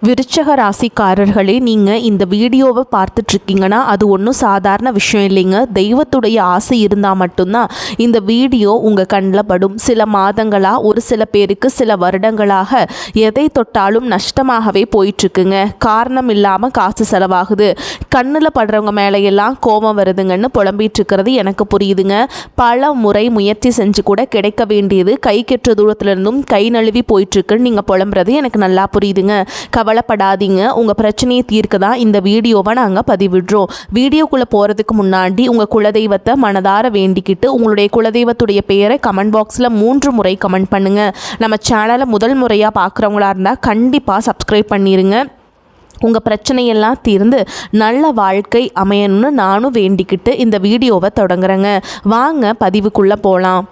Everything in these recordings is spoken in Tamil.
விருச்சக ராசிக்காரர்களே, நீங்கள் இந்த வீடியோவை பார்த்துட்ருக்கீங்கன்னா அது ஒன்றும் சாதாரண விஷயம் இல்லைங்க. தெய்வத்துடைய ஆசை இருந்தால் மட்டும்தான் இந்த வீடியோ உங்கள் கண்ணில் படும். சில மாதங்களாக, ஒரு சில பேருக்கு சில வருடங்களாக எதை தொட்டாலும் நஷ்டமாகவே போயிட்டுருக்குங்க. காரணம் இல்லாமல் காசு செலவாகுது, கண்ணில் படுறவங்க மேலையெல்லாம் கோபம் வருதுங்கன்னு புலம்பிகிட்டு இருக்கிறது எனக்கு புரியுதுங்க. பல முறை முயற்சி செஞ்சு கூட கிடைக்க வேண்டியது கை கெட்ட தூரத்துலேருந்தும் கை நழுவி போயிட்டுருக்குன்னு நீங்கள் புலம்புறது எனக்கு நல்லா புரியுதுங்க. கவலைப்படாதீங்க, உங்கள் பிரச்சனையை தீர்க்க தான் இந்த வீடியோவை நாங்கள் பதிவிடுறோம். வீடியோக்குள்ளே போகிறதுக்கு முன்னாடி உங்கள் குலதெய்வத்தை மனதார வேண்டிக்கிட்டு உங்களுடைய குலதெய்வத்துடைய பெயரை கமெண்ட் பாக்ஸில் 3 முறை கமெண்ட் பண்ணுங்கள். நம்ம சேனலை முதல் முறையாக பார்க்குறவங்களா இருந்தால் கண்டிப்பாக சப்ஸ்கிரைப் பண்ணிடுங்க. உங்கள் பிரச்சனையெல்லாம் தீர்ந்து நல்ல வாழ்க்கை அமையணும்னு நானும் வேண்டிக்கிட்டு இந்த வீடியோவை தொடங்குறேங்க. வாங்க பதிவுக்குள்ளே போகலாம்.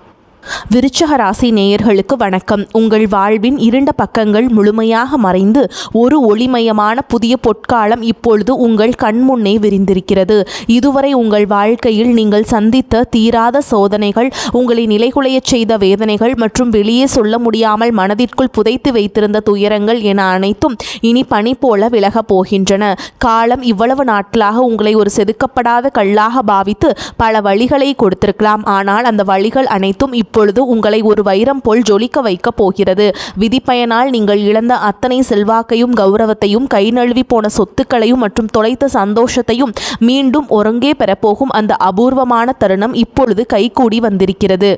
விருச்சக ராசி நேயர்களுக்கு வணக்கம். உங்கள் வாழ்வின் இருண்ட பக்கங்கள் முழுமையாக மறைந்து ஒரு ஒளிமயமான புதிய பொற்காலம் இப்பொழுது உங்கள் கண்முன்னே விரிந்திருக்கிறது. இதுவரை உங்கள் வாழ்க்கையில் நீங்கள் சந்தித்த தீராத சோதனைகள், உங்களை நிலைகுலைய செய்த வேதனைகள் மற்றும் வெளியே சொல்ல முடியாமல் மனதிற்குள் புதைத்து வைத்திருந்த துயரங்கள் என அனைத்தும் இனி பனி போல விலகப் போகின்றன. காலம் இவ்வளவு நாட்களாக உங்களை ஒரு செதுக்கப்படாத கல்லாக பாவித்து பல வழிகளை கொடுத்திருக்கலாம். ஆனால் அந்த வழிகள் அனைத்தும் இப்பொழுது உங்களை ஒரு வைரம் போல் ஜொலிக்க வைக்க போகிறது. விதிப்பயனால் நீங்கள் இழந்த அத்தனை செல்வாக்கையும் கௌரவத்தையும், கை நழுவி போன சொத்துக்களையும் மற்றும் தொலைத்த சந்தோஷத்தையும் மீண்டும் ஒருங்கே பெறப்போகும் அந்த அபூர்வமான தருணம் இப்பொழுது கைகூடி வந்திருக்கிறது.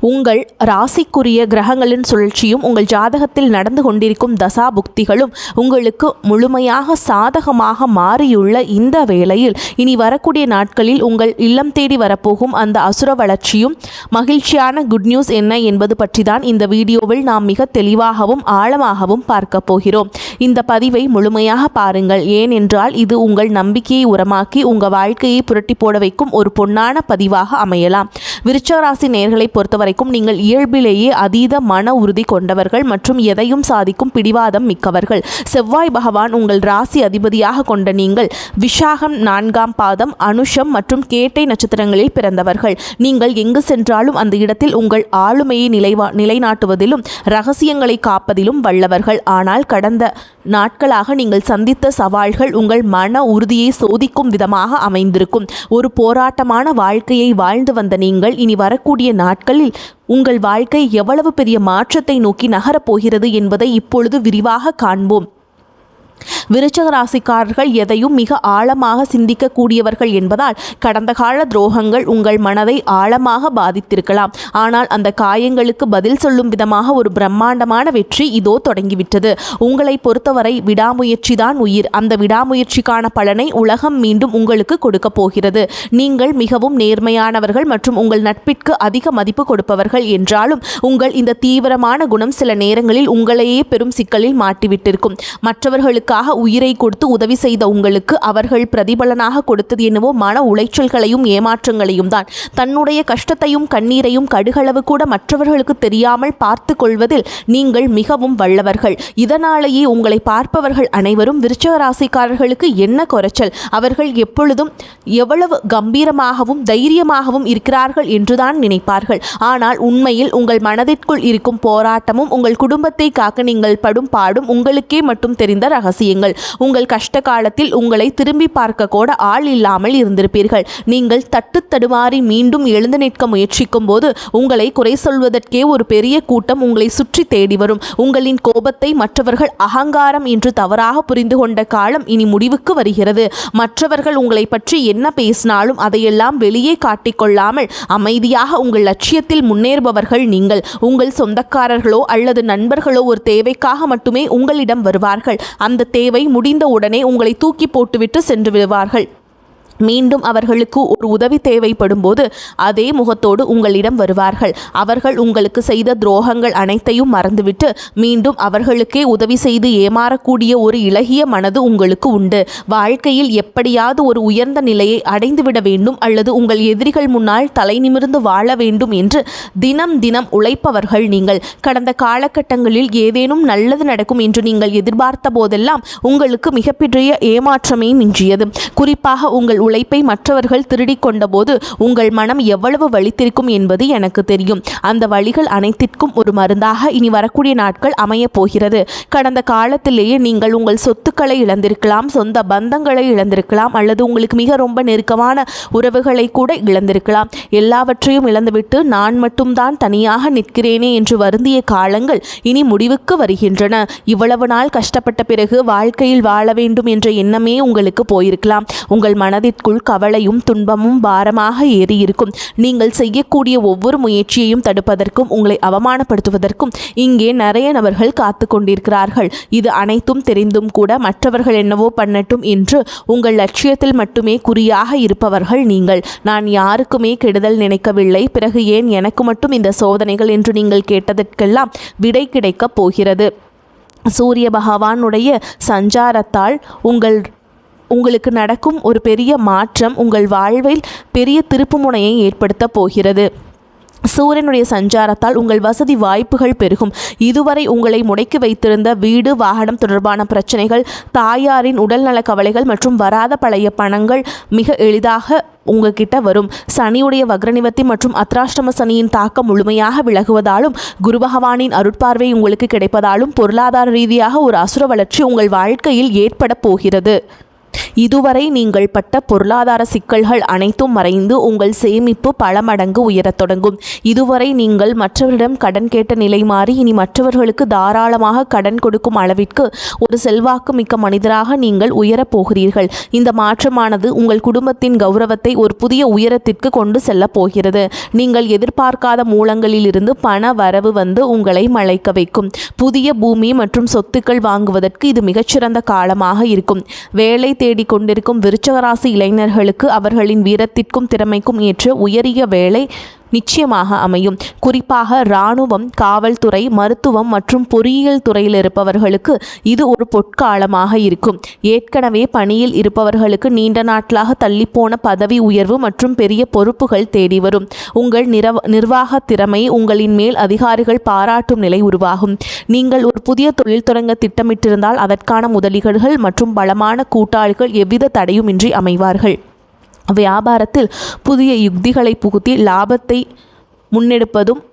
உங்கள் ராசிக்குரிய கிரகங்களின் சுழற்சியும் உங்கள் ஜாதகத்தில் நடந்து கொண்டிருக்கும் தசா புக்திகளும் உங்களுக்கு முழுமையாக சாதகமாக மாறியுள்ள இந்த வேளையில் இனி வரக்கூடிய நாட்களில் உங்கள் இல்லம் தேடி வரப்போகும் அந்த அசுர வளர்ச்சியும் மகிழ்ச்சியான குட் நியூஸ் என்ன என்பது பற்றி தான் இந்த வீடியோவில் நாம் மிக தெளிவாகவும் ஆழமாகவும் பார்க்க போகிறோம். இந்த பதிவை முழுமையாக பாருங்கள். ஏனென்றால் இது உங்கள் நம்பிக்கையை உரமாக்கி உங்கள் வாழ்க்கையை புரட்டி போட வைக்கும் ஒரு பொன்னான பதிவாக அமையலாம். விருச்சிக ராசி நேயர்களை பொறுத்தவரைக்கும் நீங்கள் இயல்பிலேயே அதீத மன உறுதி கொண்டவர்கள் மற்றும் எதையும் சாதிக்கும் பிடிவாதம் மிக்கவர்கள். செவ்வாய் பகவான் உங்கள் ராசி அதிபதியாக கொண்ட நீங்கள் விஷாகம் 4ஆம் பாதம், அனுஷம் மற்றும் கேட்டை நட்சத்திரங்களில் பிறந்தவர்கள். நீங்கள் எங்கு சென்றாலும் அந்த இடத்தில் உங்கள் ஆளுமையை நிலைநாட்டுவதிலும் இரகசியங்களை காப்பதிலும் வல்லவர்கள். ஆனால் கடந்த நாட்களாக நீங்கள் சந்தித்த சவால்கள் உங்கள் மன உறுதியை சோதிக்கும் விதமாக அமைந்திருக்கும். ஒரு போராட்டமான வாழ்க்கையை வாழ்ந்து வந்த நீங்கள் இனி வரக்கூடிய நாட்களில் உங்கள் வாழ்க்கை எவ்வளவு பெரிய மாற்றத்தை நோக்கி நகரப் போகிறது என்பதை இப்பொழுது விரிவாக காண்போம். விருச்சிக ராசிக்காரர்கள் எதையும் மிக ஆழமாக சிந்திக்கக்கூடியவர்கள் என்பதால் கடந்த கால துரோகங்கள் உங்கள் மனதை ஆழமாக பாதித்திருக்கலாம். ஆனால் அந்த காயங்களுக்கு பதில் சொல்லும் விதமாக ஒரு பிரம்மாண்டமான வெற்றி இதோ தொடங்கிவிட்டது. உங்களை பொறுத்தவரை விடாமுயற்சி தான் உயிர். அந்த விடாமுயற்சிக்கான பலனை உலகம் மீண்டும் உங்களுக்கு கொடுக்க போகிறது. நீங்கள் மிகவும் நேர்மையானவர்கள் மற்றும் உங்கள் நட்பிற்கு அதிக மதிப்பு கொடுப்பவர்கள் என்றாலும் உங்கள் இந்த தீவிரமான குணம் சில நேரங்களில் உங்களையே பெரும் சிக்கலில் மாட்டிவிட்டிருக்கும். மற்றவர்களுக்காக உயிரை கொடுத்து உதவி செய்த உங்களுக்கு அவர்கள் பிரதிபலனாக கொடுத்தது என்னவோ மன உளைச்சல்களையும் ஏமாற்றங்களையும் தான். தன்னுடைய கஷ்டத்தையும் கண்ணீரையும் கடுகளவு கூட மற்றவர்களுக்கு தெரியாமல் பார்த்து கொள்வதில் நீங்கள் மிகவும் வல்லவர்கள். இதனாலேயே உங்களை பார்ப்பவர்கள் அனைவரும் விருச்சிக ராசிக்காரர்களுக்கு என்ன குறைச்சல், அவர்கள் எப்பொழுதும் எவ்வளவு கம்பீரமாகவும் தைரியமாகவும் இருக்கிறார்கள் என்றுதான் நினைப்பார்கள். ஆனால் உண்மையில் உங்கள் மனதிற்குள் இருக்கும் போராட்டமும் உங்கள் குடும்பத்தை காக்க நீங்கள் படும் பாடும் உங்களுக்கே மட்டும் தெரிந்த ரகசியங்கள். உங்கள் கஷ்ட காலத்தில் உங்களை திரும்பி பார்க்க கூட ஆள் இல்லாமல் இருந்திருப்பீர்கள். நீங்கள் தட்டு தடுமாறி மீண்டும் எழுந்து நிற்க முயற்சிக்கும் போது உங்களை குறை சொல்வதற்கே ஒரு பெரிய கூட்டம் உங்களை சுற்றி தேடி வரும். உங்களின் கோபத்தை மற்றவர்கள் அகங்காரம் என்று தவறாக புரிந்து கொண்ட காலம் இனி முடிவுக்கு வருகிறது. மற்றவர்கள் உங்களை பற்றி என்ன பேசினாலும் அதையெல்லாம் வெளியே காட்டிக்கொள்ளாமல் அமைதியாக உங்கள் லட்சியத்தில் முன்னேறுபவர்கள் நீங்கள். உங்கள் சொந்தக்காரர்களோ அல்லது நண்பர்களோ ஒரு தேவைக்காக மட்டுமே உங்களிடம் வருவார்கள். அந்த தேவை முடிந்த உடனே உங்களை தூக்கி போட்டுவிட்டு சென்று விடுவார்கள். மீண்டும் அவர்களுக்கு ஒரு உதவி தேவைப்படும் போது அதே முகத்தோடு உங்களிடம் வருவார்கள். அவர்கள் உங்களுக்கு செய்த துரோகங்கள் அனைத்தையும் மறந்துவிட்டு மீண்டும் அவர்களுக்கே உதவி செய்து ஏமாறக்கூடிய ஒரு இளகிய மனது உங்களுக்கு உண்டு. வாழ்க்கையில் எப்படியாவது ஒரு உயர்ந்த நிலையை அடைந்துவிட வேண்டும் அல்லது உங்கள் எதிரிகள் முன்னால் தலை நிமிர்ந்து வாழ வேண்டும் என்று தினம் தினம் உழைப்பவர்கள் நீங்கள். கடந்த காலகட்டங்களில் ஏதேனும் நல்லது நடக்கும் என்று நீங்கள் எதிர்பார்த்த போதெல்லாம் உங்களுக்கு மிகப்பெரிய ஏமாற்றமே மிஞ்சியது. குறிப்பாக உங்கள் உழைப்பை மற்றவர்கள் திருடி கொண்டபோது உங்கள் மனம் எவ்வளவு வலித்திருக்கும் என்பது எனக்கு தெரியும். அந்த வழிகள் அனைத்திற்கும் ஒரு மருந்தாக இனி வரக்கூடிய நாட்கள் அமையப் போகிறது. கடந்த காலத்திலேயே நீங்கள் உங்கள் சொத்துக்களை இழந்திருக்கலாம், சொந்த பந்தங்களை இழந்திருக்கலாம், அல்லது உங்களுக்கு மிக ரொம்ப நெருக்கமான உறவுகளை கூட இழந்திருக்கலாம். எல்லாவற்றையும் இழந்துவிட்டு நான் மட்டும்தான் தனியாக நிற்கிறேனே என்று வருந்திய காலங்கள் இனி முடிவுக்கு வருகின்றன. இவ்வளவு நாள் கஷ்டப்பட்ட பிறகு வாழ்க்கையில் வாழ வேண்டும் என்ற எண்ணமே உங்களுக்கு போயிருக்கலாம். உங்கள் மனதிற்குள் கவலையும் துன்பமும் பாரமாக ஏறியிருக்கும். நீங்கள் செய்யக்கூடிய ஒவ்வொரு முயற்சியையும் தடுப்பதற்கும் உங்களை அவமானப்படுத்துவதற்கும் இங்கே நிறைய நபர்கள் காத்து கொண்டிருக்கிறார்கள். இது அனைத்தும் தெரிந்தும் கூட மற்றவர்கள் என்னவோ பண்ணட்டும் என்று உங்கள் லட்சியத்தில் மட்டுமே குறியாக இருப்பவர்கள் நீங்கள். நான் யாருக்குமே கெடுதல் நினைக்கவில்லை, பிறகு ஏன் எனக்கு மட்டும் இந்த சோதனைகள் என்று நீங்கள் கேட்டதற்கெல்லாம் விடை கிடைக்கப் போகிறது. சூரிய பகவானுடைய சஞ்சாரத்தால் உங்களுக்கு நடக்கும் ஒரு பெரிய மாற்றம் உங்கள் வாழ்வில் பெரிய திருப்புமுனையை ஏற்படுத்த போகிறது. சூரியனுடைய சஞ்சாரத்தால் உங்கள் வசதி வாய்ப்புகள் பெருகும். இதுவரை உங்களை முடக்கி வைத்திருந்த வீடு வாகனம் தொடர்பான பிரச்சனைகள், தாயாரின் உடல்நல கவலைகள் மற்றும் வராத பழைய பணங்கள் மிக எளிதாக உங்ககிட்ட வரும். சனியுடைய வக்ரநிவர்த்தி மற்றும் அத்ராஷ்டம சனியின் தாக்கம் முழுமையாக விலகுவதாலும் குரு பகவானின் அருட்பார்வை உங்களுக்கு கிடைப்பதாலும் பொருளாதார ரீதியாக ஒரு அசுர வளர்ச்சி உங்கள் வாழ்க்கையில் ஏற்பட போகிறது. இதுவரை நீங்கள் பட்ட பொருளாதார சிக்கல்கள் அனைத்தும் மறைந்து உங்கள் சேமிப்பு பல மடங்கு உயரத் தொடங்கும். இதுவரை நீங்கள் மற்றவரிடம் கடன் கேட்ட நிலை மாறி இனி மற்றவர்களுக்கு தாராளமாக கடன் கொடுக்கும் அளவிற்கு ஒரு செல்வாக்கு மிக்க மனிதராக நீங்கள் உயரப் போகிறீர்கள். இந்த மாற்றமானது உங்கள் குடும்பத்தின் கௌரவத்தை ஒரு புதிய உயரத்திற்கு கொண்டு செல்லப் போகிறது. நீங்கள் எதிர்பார்க்காத மூலங்களிலிருந்து பண வரவு வந்து உங்களை மலைக்க வைக்கும். புதிய பூமி மற்றும் சொத்துக்கள் வாங்குவதற்கு இது மிகச்சிறந்த காலமாக இருக்கும். வேலை தேடி கொண்டிருக்கும் விருச்சிக ராசி இளைஞர்களுக்கு அவர்களின் வீரத்திற்கும் திறமைக்கும் ஏற்ற உயரிய வேலை நிச்சயமாக அமையும். குறிப்பாக இராணுவம், காவல்துறை, மருத்துவம் மற்றும் பொறியியல் துறையில் இருப்பவர்களுக்கு இது ஒரு பொற்காலமாக இருக்கும். ஏற்கனவே பணியில் இருப்பவர்களுக்கு நீண்ட நாட்களாக தள்ளிப்போன பதவி உயர்வு மற்றும் பெரிய பொறுப்புகள் தேடி வரும். உங்கள் நிர்வாக திறமை உங்களின் மேல் அதிகாரிகள் பாராட்டும் நிலை உருவாகும். நீங்கள் ஒரு புதிய தொழில் தொடங்க திட்டமிட்டிருந்தால் அதற்கான முதலீடுகள் மற்றும் பலமான கூட்டாளிகள் எவ்வித தடையுமின்றி அமைவார்கள். வியாபாரத்தில் புதிய யுக்திகளை புகுத்தி லாபத்தை முன்னெடுப்பதும்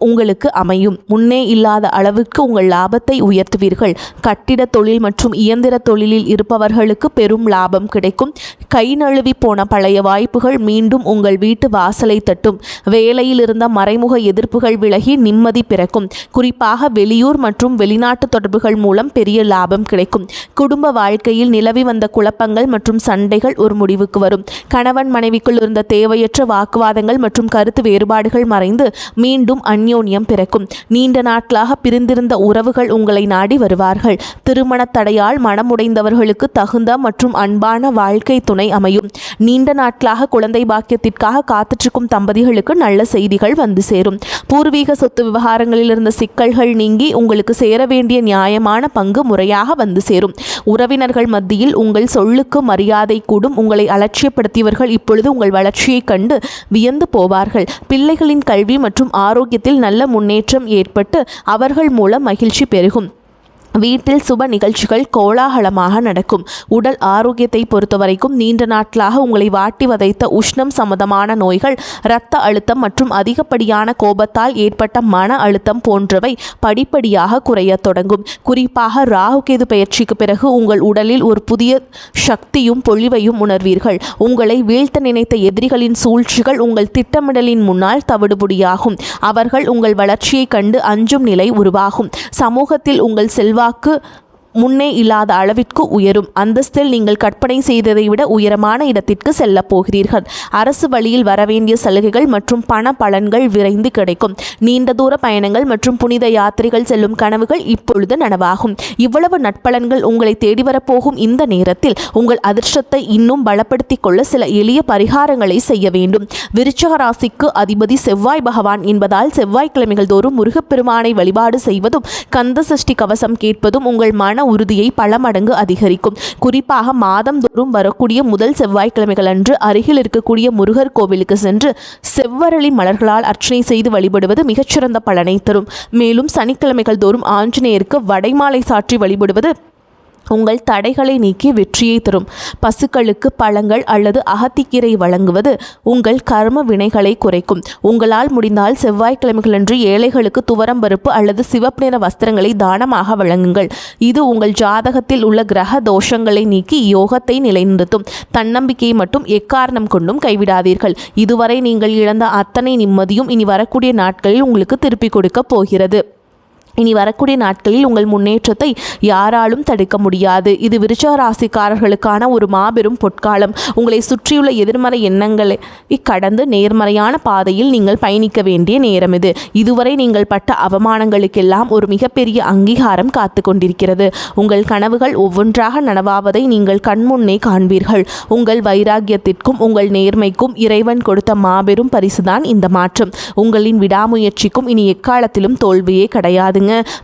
உங்களுக்கு அமையும். முன்னே இல்லாத அளவுக்கு உங்கள் லாபத்தை உயர்த்துவீர்கள். கட்டிட தொழில் மற்றும் இயந்திர தொழிலில் இருப்பவர்களுக்கு பெரும் லாபம் கிடைக்கும். கை நழுவி போன பழைய வாய்ப்புகள் மீண்டும் உங்கள் வீட்டு வாசலை தட்டும். வேலையில் இருந்த மறைமுக எதிர்ப்புகள் விலகி நிம்மதி பிறக்கும். குறிப்பாக வெளியூர் மற்றும் வெளிநாட்டு தொடர்புகள் மூலம் பெரிய லாபம் கிடைக்கும். குடும்ப வாழ்க்கையில் நிலவி வந்த குழப்பங்கள் மற்றும் சண்டைகள் ஒரு முடிவுக்கு வரும். கணவன் மனைவிக்குள் இருந்த தேவையற்ற வாக்குவாதங்கள் மற்றும் கருத்து வேறுபாடுகள் மறைந்து மீண்டும் அந்யோன்யம் பிறக்கும். நீண்ட நாட்களாக பிரிந்திருந்த உறவுகள் உங்களை நாடி வருவார்கள். திருமண தடையால் மனமுடைந்தவர்களுக்கு தகுந்த மற்றும் அன்பான வாழ்க்கை துணை அமையும். நீண்ட நாட்களாக குழந்தை பாக்கியத்திற்காக காத்துச்சிருக்கும் தம்பதிகளுக்கு நல்ல செய்திகள் வந்து சேரும். பூர்வீக சொத்து விவகாரங்களில் இருந்த சிக்கல்கள் நீங்கி உங்களுக்கு சேர வேண்டிய நியாயமான பங்கு முறையாக வந்து சேரும். உறவினர்கள் மத்தியில் உங்கள் சொல்லுக்கு மரியாதை கூடும். உங்களை அலட்சியப்படுத்தியவர்கள் இப்பொழுது உங்கள் வளர்ச்சியை கண்டு வியந்து போவார்கள். பிள்ளைகளின் கல்வி மற்றும் ஆரோக்கியத்தில் நல்ல முன்னேற்றம் ஏற்பட்டு அவர்கள் மூலம் மகிழ்ச்சி பெருகும். வீட்டில் சுப நிகழ்ச்சிகள் கோலாகலமாக நடக்கும். உடல் ஆரோக்கியத்தை பொறுத்தவரைக்கும் நீண்ட நாட்களாக உங்களை வாட்டி வதைத்த உஷ்ணம் சம்பந்தமான நோய்கள், இரத்த அழுத்தம் மற்றும் அதிகப்படியான கோபத்தால் ஏற்பட்ட மன அழுத்தம் போன்றவை படிப்படியாக குறைய தொடங்கும். குறிப்பாக ராகுகேது பெயர்ச்சிக்கு பிறகு உங்கள் உடலில் ஒரு புதிய சக்தியும் பொழிவையும் உணர்வீர்கள். உங்களை வீழ்த்த நினைத்த எதிரிகளின் சூழ்ச்சிகள் உங்கள் திட்டமிடலின் முன்னால் தவிடுபடியாகும். அவர்கள் உங்கள் வளர்ச்சியை கண்டு அஞ்சும் நிலை உருவாகும். சமூகத்தில் உங்கள் செல்வாக்கு முன்னே இல்லாத அளவிற்கு உயரும். அந்தஸ்தில் நீங்கள் கற்பனை செய்ததை விட உயரமான இடத்திற்கு செல்ல போகிறீர்கள். அரசு வழியில் வரவேண்டிய சலுகைகள் மற்றும் பண பலன்கள் விரைந்து கிடைக்கும். நீண்ட தூர பயணங்கள் மற்றும் புனித யாத்திரைகள் செல்லும் கனவுகள் இப்பொழுது நனவாகும். இவ்வளவு நட்பலன்கள் உங்களை தேடி வரப்போகும் இந்த நேரத்தில் உங்கள் அதிர்ஷ்டத்தை இன்னும் பலப்படுத்திக் கொள்ள சில எளிய பரிகாரங்களை செய்ய வேண்டும். விருச்சிக ராசிக்கு அதிபதி செவ்வாய் பகவான் என்பதால் செவ்வாய்க்கிழமைகள் தோறும் முருகப்பெருமானை வழிபாடு செய்வதும் கந்த சஷ்டி கவசம் கேட்பதும் உங்கள் மன உறுதியை பல மடங்கு அதிகரிக்கும். குறிப்பாக மாதந்தோறும் வரக்கூடிய முதல் செவ்வாய்க்கிழமைகள் அன்று அருகில் இருக்கக்கூடிய முருகர் கோவிலுக்கு சென்று செவ்வரளி மலர்களால் அர்ச்சனை செய்து வழிபடுவது மிகச்சிறந்த பலனை தரும். மேலும் சனிக்கிழமைகள் தோறும் ஆஞ்சநேயருக்கு வடைமாலை சாற்றி வழிபடுவது உங்கள் தடைகளை நீக்கி வெற்றியை தரும். பசுக்களுக்கு பழங்கள் அல்லது அகத்திக்கீரை வழங்குவது உங்கள் கர்ம வினைகளை குறைக்கும். உங்களால் முடிந்தால் செவ்வாய்க்கிழமைகளன்று ஏழைகளுக்கு துவரம்பருப்பு அல்லது சிவப்பு நிற வஸ்திரங்களை தானமாக வழங்குங்கள். இது உங்கள் ஜாதகத்தில் உள்ள கிரக தோஷங்களை நீக்கி யோகத்தை நிலைநிறுத்தும். தன்னம்பிக்கையை மட்டும் எக்காரணம் கொண்டும் கைவிடாதீர்கள். இதுவரை நீங்கள் இழந்த அத்தனை நிம்மதியும் இனி வரக்கூடிய நாட்களில் உங்களுக்கு திருப்பிக் கொடுக்க போகிறது. இனி வரக்கூடிய நாட்களில் உங்கள் முன்னேற்றத்தை யாராலும் தடுக்க முடியாது. இது விருச்சிக ராசிக்காரர்களுக்கான ஒரு மாபெரும் பொற்காலம். உங்களை சுற்றியுள்ள எதிர்மறை எண்ணங்களை கடந்து நேர்மறையான பாதையில் நீங்கள் பயணிக்க வேண்டிய நேரம் இது. இதுவரை நீங்கள் பட்ட அவமானங்களுக்கெல்லாம் ஒரு மிகப்பெரிய அங்கீகாரம் காத்து கொண்டிருக்கிறது. உங்கள் கனவுகள் ஒவ்வொன்றாக நனவாவதை நீங்கள் கண்முன்னே காண்பீர்கள். உங்கள் வைராக்கியத்திற்கும் உங்கள் நேர்மைக்கும் இறைவன் கொடுத்த மாபெரும் பரிசுதான் இந்த மாற்றம். உங்களின் விடாமுயற்சிக்கும் இனி எக்காலத்திலும் தோல்வியே கிடையாது.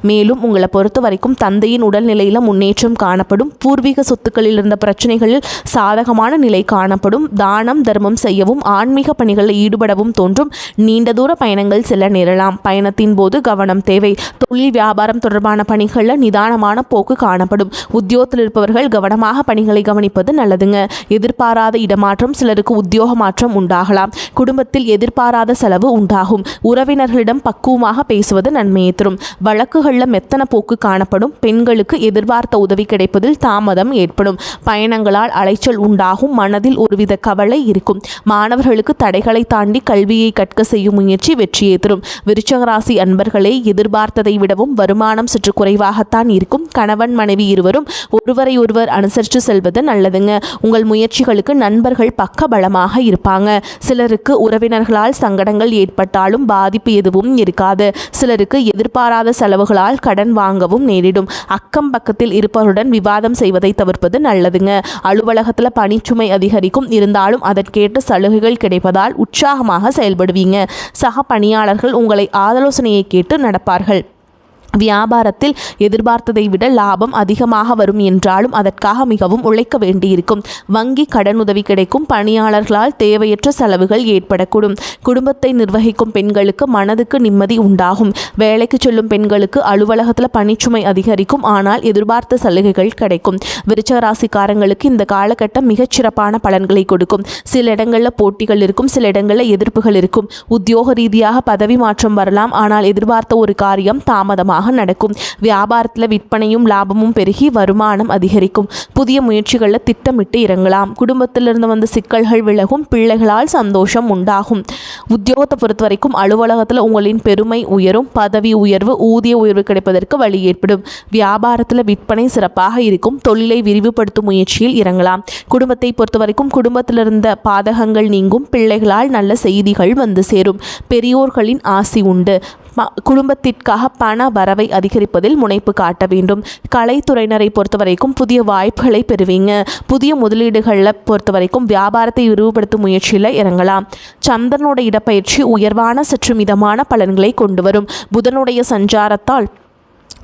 மேலும் உங்களை பொறுத்த வரைக்கும் தந்தையின் உடல்நிலையில் முன்னேற்றம் காணப்படும். பூர்வீக சொத்துக்களில் இருந்த பிரச்சனைகளில் சாதகமான நிலை காணப்படும். தானம் தர்மம் செய்யவும் ஆன்மீக பணிகளில் ஈடுபடவும் தோன்றும். நீண்ட தூர பயணங்கள் செல்ல நேரலாம். பயணத்தின் போது கவனம் தேவை. தொழில் வியாபாரம் தொடர்பான பணிகளில் நிதானமான போக்கு காணப்படும். உத்தியோகத்தில் இருப்பவர்கள் கவனமாக பணிகளை கவனிப்பது நல்லதுங்க. எதிர்பாராத இடமாற்றம், சிலருக்கு உத்தியோக மாற்றம் உண்டாகலாம். குடும்பத்தில் எதிர்பாராத செலவு உண்டாகும். உறவினர்களிடம் பக்குவமாக பேசுவது நன்மையை தரும். வழக்குகளில் மெத்தன போக்கு காணப்படும். பெண்களுக்கு எதிர்பார்த்த உதவி கிடைப்பதில் தாமதம் ஏற்படும். பயணங்களால் அலைச்சல் உண்டாகும். மனதில் ஒருவித கவலை இருக்கும். மாணவர்களுக்கு தடைகளை தாண்டி கல்வியை கற்க செய்யும் முயற்சி வெற்றியை தரும். விருச்சிக ராசி அன்பர்களே, எதிர்பார்த்ததை விடவும் வருமானம் சற்று குறைவாகத்தான் இருக்கும். கணவன் மனைவி இருவரும் ஒருவரை ஒருவர் அனுசரித்து செல்வது நல்லதுங்க. உங்கள் முயற்சிகளுக்கு நண்பர்கள் பக்க பலமாக இருப்பாங்க. சிலருக்கு உறவினர்களால் சங்கடங்கள் ஏற்பட்டாலும் பாதிப்பு எதுவும் இருக்காது. சிலருக்கு எதிர்பாராத செலவுகளால் கடன் வாங்கவும் நேரிடும். அக்கம் பக்கத்தில் இருப்பவருடன் விவாதம் செய்வதை தவிர்ப்பது நல்லதுங்க. அலுவலகத்தில் பணிச்சுமை அதிகரிக்கும். இருந்தாலும் அதற்கேற்ற சலுகைகள் கிடைப்பதால் உற்சாகமாக செயல்படுவீங்க. சக பணியாளர்கள் உங்களை ஆலோசனையை கேட்டு நடப்பார்கள். வியாபாரத்தில் எதிர்பார்த்ததை விட லாபம் அதிகமாக வரும் என்றாலும் அதற்காக மிகவும் உழைக்க வேண்டியிருக்கும். வங்கி கடனுதவி கிடைக்கும். பணியாளர்களால் தேவையற்ற செலவுகள் ஏற்படக்கூடும். குடும்பத்தை நிர்வகிக்கும் பெண்களுக்கு மனதுக்கு நிம்மதி உண்டாகும். வேலைக்கு செல்லும் பெண்களுக்கு அலுவலகத்தில் பணிச்சுமை அதிகரிக்கும். ஆனால் எதிர்பார்த்த சலுகைகள் கிடைக்கும். விருச்சிக ராசிக்காரங்களுக்கு இந்த காலகட்டம் மிகச்சிறப்பான பலன்களை கொடுக்கும். சில இடங்களில் போட்டிகள் இருக்கும். சில இடங்களில் எதிர்ப்புகள் இருக்கும். உத்தியோக ரீதியாக பதவி மாற்றம் வரலாம். ஆனால் எதிர்பார்த்த ஒரு காரியம் தாமதமாக நடக்கும். வியாபாரத்தில் விற்பனையும் லாபமும் பெருகி வருமானம் அதிகரிக்கும். புதிய முயற்சிகளில் திட்டமிட்டு இறங்கலாம். குடும்பத்திலிருந்து வந்த சிக்கல்கள் விலகும். பிள்ளைகளால் சந்தோஷம் உண்டாகும். உத்தியோகத்தை பொறுத்த வரைக்கும் அலுவலகத்தில் உங்களின் பெருமை உயரும். பதவி உயர்வு, ஊதிய உயர்வு கிடைப்பதற்கு வழி ஏற்படும். வியாபாரத்தில் விற்பனை சிறப்பாக இருக்கும். தொழிலை விரிவுபடுத்தும் முயற்சியில் இறங்கலாம். குடும்பத்தை பொறுத்த வரைக்கும் குடும்பத்திலிருந்த பாதகங்கள் நீங்கும். பிள்ளைகளால் நல்ல செய்திகள் வந்து சேரும். பெரியோர்களின் ஆசி உண்டு. குடும்பத்திற்காக பண வரவை அதிகரிப்பதில் முனைப்பு காட்ட வேண்டும். கலைத்துறையினரை பொறுத்தவரைக்கும் புதிய வாய்ப்புகளை பெறுவீங்க. புதிய முதலீடுகளில் பொறுத்தவரைக்கும் வியாபாரத்தை விரிவுபடுத்தும் முயற்சியில் இறங்கலாம். சந்திரனோட இடப்பெயர்ச்சி உயர்வான சற்று மிதமான பலன்களை கொண்டு வரும். புதனுடைய சஞ்சாரத்தால்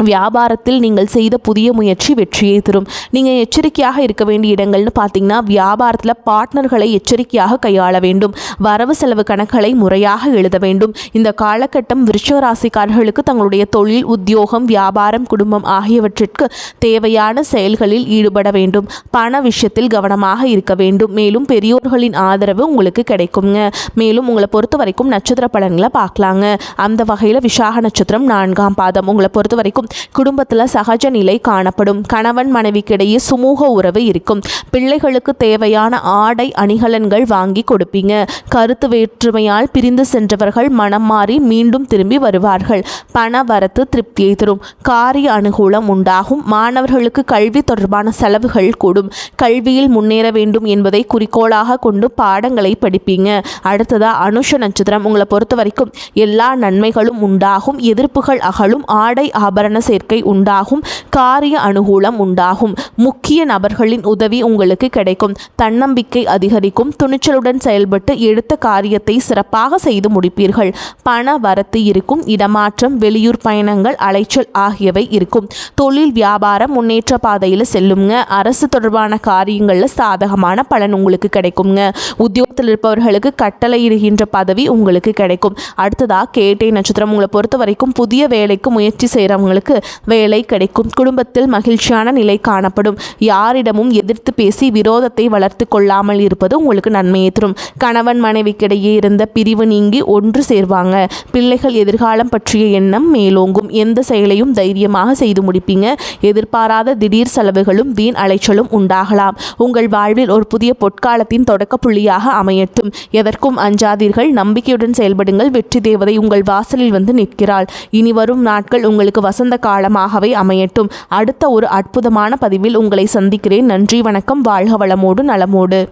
வியாபாரத்தில் நீங்கள் செய்த புதிய முயற்சி வெற்றியை தரும். நீங்கள் எச்சரிக்கையாக இருக்க வேண்டிய இடங்கள்னு பார்த்தீங்கன்னா, வியாபாரத்தில் பார்ட்னர்களை எச்சரிக்கையாக கையாள வேண்டும். வரவு செலவு கணக்குகளை முறையாக எழுத வேண்டும். இந்த காலகட்டம் விருச்சிக ராசிக்காரர்களுக்கு தங்களுடைய தொழில், உத்தியோகம், வியாபாரம், குடும்பம் ஆகியவற்றிற்கு தேவையான செயல்களில் ஈடுபட வேண்டும். பண விஷயத்தில் கவனமாக இருக்க வேண்டும். மேலும் பெரியோர்களின் ஆதரவு உங்களுக்கு கிடைக்குங்க. மேலும் உங்களை பொறுத்த வரைக்கும் நட்சத்திர பலன்களை பார்க்கலாங்க. அந்த வகையில் விசாக நட்சத்திரம் 4ஆம் பாதம். உங்களை பொறுத்த வரைக்கும் குடும்பத்தில் சகஜ நிலை காணப்படும். கணவன் மனைவிக்கிடையே சுமூக உறவு இருக்கும். பிள்ளைகளுக்கு தேவையான ஆடை அணிகலன்கள் வாங்கி கொடுப்பீங்க. கருத்து வேற்றுமையால் பிரிந்து சென்றவர்கள் மனம் மாறி மீண்டும் திரும்பி வருவார்கள். பண வரத்து திருப்தியை தரும். காரிய அனுகூலம் உண்டாகும். மாணவர்களுக்கு கல்வி தொடர்பான செலவுகள் கூடும். கல்வியில் முன்னேற வேண்டும் என்பதை குறிக்கோளாக கொண்டு பாடங்களை படிப்பீங்க. அடுத்ததா அனுஷ நட்சத்திரம். உங்களை பொறுத்த வரைக்கும் எல்லா நன்மைகளும் உண்டாகும். எதிர்ப்புகள் அகலும். ஆடை ஆபரண சேர்க்கை உண்டாகும். காரிய அனுகூலம் உண்டாகும். முக்கிய நபர்களின் உதவி உங்களுக்கு கிடைக்கும். தன்னம்பிக்கை அதிகரிக்கும். துணிச்சலுடன் செயல்பட்டு எடுத்த காரியத்தை சிறப்பாக செய்து முடிப்பீர்கள். பண வரத்து இருக்கும். இடமாற்றம், வெளியூர் பயணங்கள், அலைச்சல் ஆகியவை இருக்கும். தொழில் வியாபாரம் முன்னேற்ற பாதையில் செல்லுங்க. அரசு தொடர்பான காரியங்களில் சாதகமான பலன் உங்களுக்கு கிடைக்குங்க. உத்தியோகத்தில் இருப்பவர்களுக்கு கட்டளையிடுகின்ற பதவி உங்களுக்கு கிடைக்கும். அடுத்ததா கேட்டை நட்சத்திரம். உங்களை பொறுத்த வரைக்கும் புதிய வேலைக்கு முயற்சி செய்கிறவங்க இருக்கிறவங்களுக்கு வேலை கிடைக்கும். குடும்பத்தில் மகிழ்ச்சியான நிலை காணப்படும். யாரிடமும் எதிர்த்து பேசி விரோதத்தை வளர்த்து கொள்ளாமல் இருப்பது உங்களுக்கு நன்மையை தரும். கணவன் மனைவிக்கிடையே இருந்த பிரிவு நீங்கி ஒன்று சேர்வாங்க. பிள்ளைகள் எதிர்காலம் பற்றிய எண்ணம் மேலோங்கும். எந்த செயலையும் தைரியமாக செய்து முடிப்பீங்க. எதிர்பாராத திடீர் செலவுகளும் வீண் அலைச்சலும் உண்டாகலாம். உங்கள் வாழ்வில் ஒரு புதிய பொற்காலத்தின் தொடக்க புள்ளியாக அமையட்டும். எதற்கும் அஞ்சாதீர்கள். நம்பிக்கையுடன் செயல்படுங்கள். வெற்றி தேவதை உங்கள் வாசலில் வந்து நிற்கிறாள். இனி வரும் நாட்கள் உங்களுக்கு வசந்த காலமாகவே அமையட்டும். அடுத்த ஒரு அற்புதமான பதிவில் உங்களை சந்திக்கிறேன். நன்றி, வணக்கம். வாழ்க வளமோடு நலமோடு.